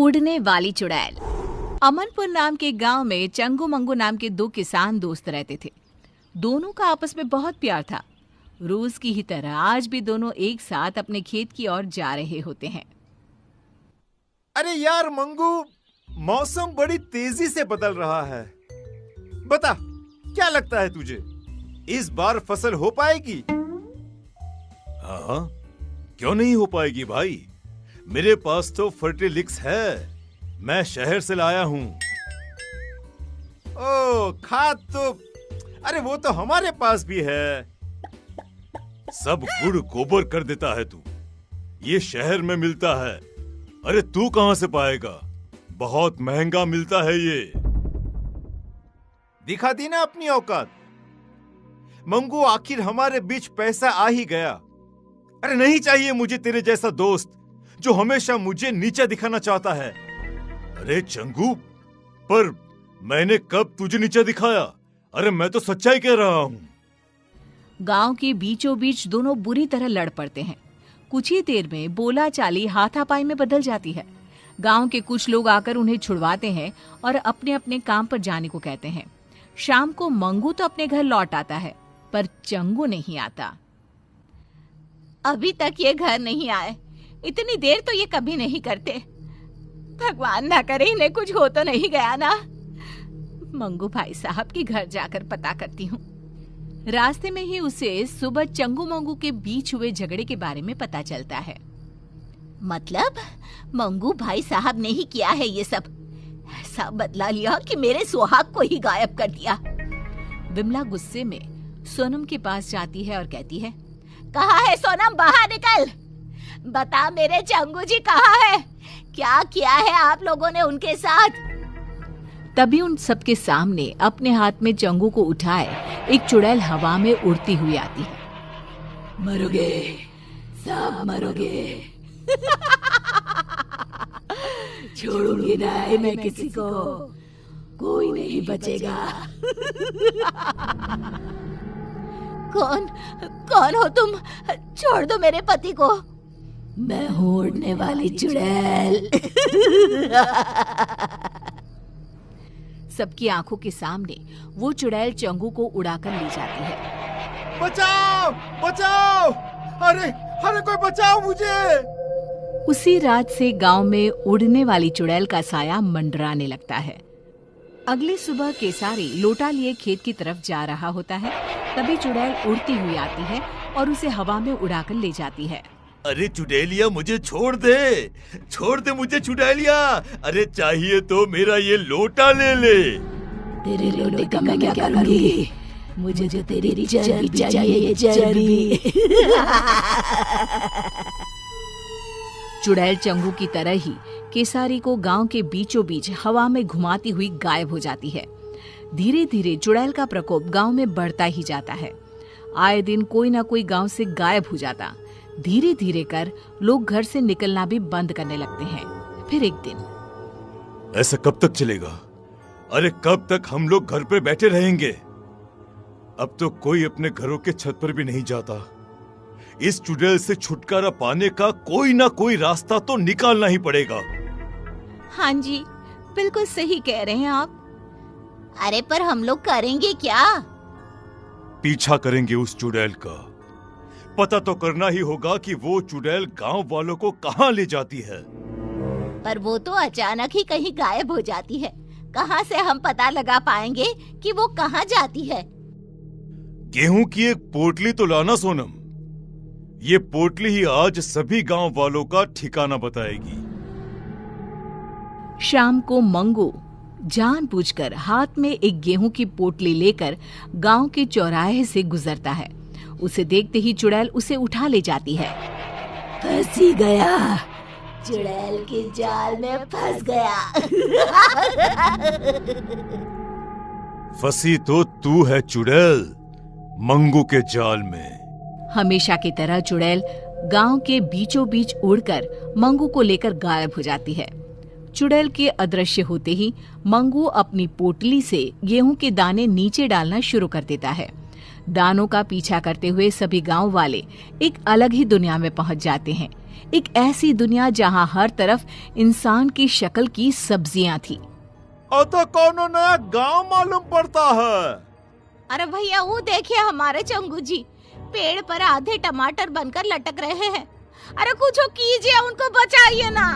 उड़ने वाली चुड़ैल। अमनपुर नाम के गांव में चंगू मंगू नाम के दो किसान दोस्त रहते थे। दोनों का आपस में बहुत प्यार था। रोज की ही तरह आज भी दोनों एक साथ अपने खेत की ओर जा रहे होते हैं। अरे यार मंगू, मौसम बड़ी तेजी से बदल रहा है। बता, क्या लगता है तुझे, इस बार फसल हो पाएगी? हाँ, क्यों नहीं हो पाएगी भाई। मेरे पास तो फर्टिलिक्स है, मैं शहर से लाया हूँ। ओ, खाद तो अरे वो तो हमारे पास भी है। सब गुड़ गोबर कर देता है तू, ये शहर में मिलता है। अरे तू कहाँ से पाएगा, बहुत महंगा मिलता है ये। दिखा दी ना अपनी औकात। मंगू, आखिर हमारे बीच पैसा आ ही गया। अरे नहीं चाहिए मुझे तेरे जैसा दोस्त जो हमेशा मुझे नीचा दिखाना चाहता है। अरे चंगू, पर मैंने कब तुझे नीचा दिखाया? अरे मैं तो सच्चाई कह रहा हूँ। गांव के बीचों बीच दोनों बुरी तरह लड़ पड़ते हैं। कुछ ही देर में बोला चाली हाथापाई में बदल जाती है। गांव के कुछ लोग आकर उन्हें छुड़वाते हैं और अपने अपने काम पर जाने को कहते हैं। शाम को मंगू तो अपने घर लौट आता है, पर चंगू नहीं आता। अभी तक ये घर नहीं आए। इतनी देर तो ये कभी नहीं करते। भगवान ना करे इन्हें कुछ हो तो नहीं गया ना। मंगू भाई साहब के घर जाकर पता करती हूँ। रास्ते में ही उसे सुबह चंगू मंगू के बीच हुए झगड़े के बारे में पता चलता है। मतलब मंगू भाई साहब ने ही किया है ये सब। ऐसा बदला लिया कि मेरे सुहाग को ही गायब कर दिया। विमला गुस्से में सोनम के पास जाती है और कहती है, कहाँ है सोनम, बाहर निकल। बता मेरे चंगू जी कहाँ है? क्या किया है आप लोगों ने उनके साथ? तभी उन सबके सामने अपने हाथ में चंगू को उठाए एक चुड़ैल हवा में उड़ती हुई आती है। मरोगे, सब मरोगे। छोड़ूंगी नहीं मैं किसी को, कोई नहीं बचेगा। कौन कौन हो तुम? छोड़ दो मेरे पति को। मैं हूँ उड़ने वाली चुड़ैल। सबकी आंखों के सामने वो चुड़ैल चंगू को उड़ाकर ले जाती है। बचाओ, बचाओ! अरे अरे कोई बचाओ मुझे! उसी रात से गांव में उड़ने वाली चुड़ैल का साया मंडराने लगता है। अगली सुबह केसारी लोटा लिए खेत की तरफ जा रहा होता है। तभी चुड़ैल उड़ती हुई आती है और उसे हवा में उड़ाकर ले जाती है। अरे चुड़ैलिया, मुझे छोड़ दे मुझे चुड़ैलिया। अरे चाहिए तो मेरा ये लोटा ले ले। तेरे लोटे का मैं क्या करूंगी? मुझे जो तेरी चर्बी चाहिए, चर्बी। चुड़ैल चंगू की तरह ही केसारी को गांव के बीचों बीच हवा में घुमाती हुई गायब हो जाती है। धीरे धीरे चुड़ैल का प्रकोप गांव में बढ़ता ही जाता है। आए दिन कोई ना कोई गांव से गायब हो जाता। धीरे धीरे कर लोग घर से निकलना भी बंद करने लगते हैं। फिर एक दिन, ऐसा कब तक चलेगा? अरे कब तक हम लोग घर पे बैठे रहेंगे? अब तो कोई अपने घरों के छत पर भी नहीं जाता। इस चुड़ैल से छुटकारा पाने का कोई ना कोई रास्ता तो निकालना ही पड़ेगा। हाँ जी, बिल्कुल सही कह रहे हैं आप। अरे पर हम लोग करेंगे क्या? पीछा करेंगे उस चुड़ैल का। पता तो करना ही होगा कि वो चुड़ैल गांव वालों को कहाँ ले जाती है। पर वो तो अचानक ही कहीं गायब हो जाती है। कहाँ से हम पता लगा पाएंगे कि वो कहाँ जाती है? गेहूं की एक पोटली तो लाना सोनम। ये पोटली ही आज सभी गांव वालों का ठिकाना बताएगी। शाम को मंगू जानबूझकर हाथ में एक गेहूं की पोटली लेकर गांव के चौराहे से गुजरता है। उसे देखते ही चुड़ैल उसे उठा ले जाती है। फंस ही गया, चुड़ैल के जाल में फंस गया। फंसी तो तू है चुड़ैल, मंगू के जाल में। हमेशा की तरह चुड़ैल गांव के बीचों बीच उड़कर मंगू को लेकर गायब हो जाती है। चुड़ैल के अदृश्य होते ही मंगू अपनी पोटली से गेहूं के दाने नीचे डालना शुरू कर देता है। दानों का पीछा करते हुए सभी गांव वाले एक अलग ही दुनिया में पहुंच जाते हैं। एक ऐसी दुनिया जहाँ हर तरफ इंसान की शक्ल की सब्जियां थी। तो कौनो नया गांव मालूम पड़ता है। अरे भैया वो देखिए हमारे चंगू जी पेड़ पर आधे टमाटर बनकर लटक रहे हैं। अरे कुछ कीजिए, उनको बचाइए ना।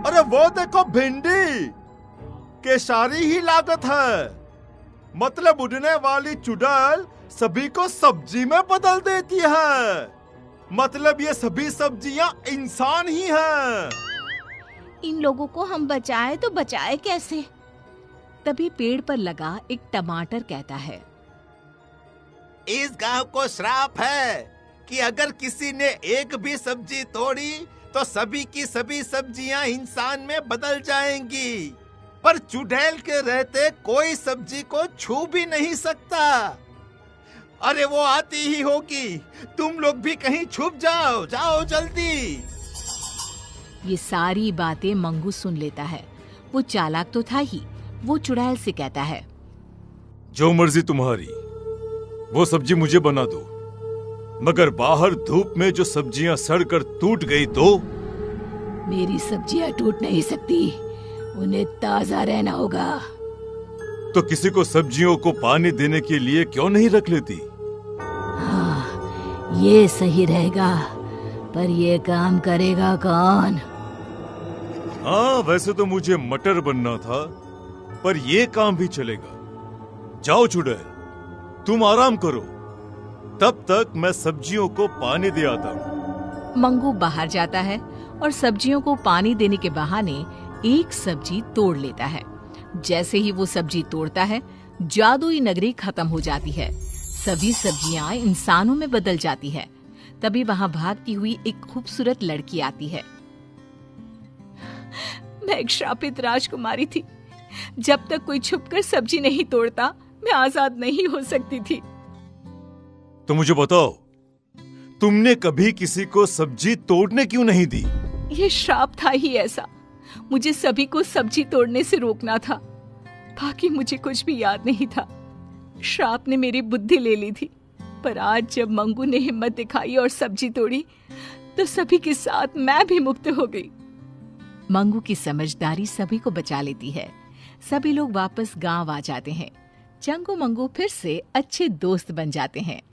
अरे वो देखो भिंडी, केसारी ही लागत है। मतलब उड़ने वाली चुड़ैल सभी को सब्जी में बदल देती है। मतलब ये सभी सब्जियां इंसान ही हैं। इन लोगों को हम बचाए तो बचाए कैसे? तभी पेड़ पर लगा एक टमाटर कहता है, इस गांव को श्राप है कि अगर किसी ने एक भी सब्जी तोड़ी तो सभी की सभी सब्जियां इंसान में बदल जाएंगी। पर चुड़ैल के रहते कोई सब्जी को छू भी नहीं सकता। अरे वो आती ही होगी, तुम लोग भी कहीं छुप जाओ, जाओ जल्दी। ये सारी बातें मंगू सुन लेता है। वो चालाक तो था ही। वो चुड़ैल से कहता है, जो मर्जी तुम्हारी, वो सब्जी मुझे बना दो, मगर बाहर धूप में जो सब्जियां सड़कर टूट गई तो? मेरी सब्जियां टूट नहीं सकती, उन्हें ताजा रहना होगा। तो किसी को सब्जियों को पानी देने के लिए क्यों नहीं रख लेती? हाँ, ये सही रहेगा, पर ये काम करेगा कौन? हाँ, वैसे तो मुझे मटर बनना था, पर ये काम भी चलेगा। जाओ चुड़ैल, तुम आराम करो, तब तक मैं सब्जियों को पानी दे आता हूँ। मंगू बाहर जाता है और सब्जियों को पानी देने के बहाने एक सब्जी तोड़ लेता है। जैसे ही वो सब्जी तोड़ता है, जादुई नगरी खत्म हो जाती है। सभी सब्जियां इंसानों में बदल जाती है। तभी वहां भागती हुई एक खूबसूरत लड़की आती है। मैं एक श्रापित राजकुमारी थी। जब तक कोई छुपकर सब्जी नहीं तोड़ता, मैं आजाद नहीं हो सकती थी। तो मुझे बताओ, तुमने कभी किसी को सब्जी तोड़ने क्यों नहीं दी? ये श्राप था ही ऐसा। मुझे सभी को सब्जी तोड़ने से रोकना था। बाकी मुझे कुछ भी याद नहीं था। श्राप ने मेरी बुद्धि ले ली थी। पर आज जब मंगू ने हिम्मत दिखाई और सब्जी तोड़ी, तो सभी के साथ मैं भी मुक्त हो गई। मंगू की समझदारी सभी को बचा लेती है। सभी लोग वापस गांव आ जाते हैं। चंगू मंगू फिर से अच्छे दोस्त बन जाते हैं।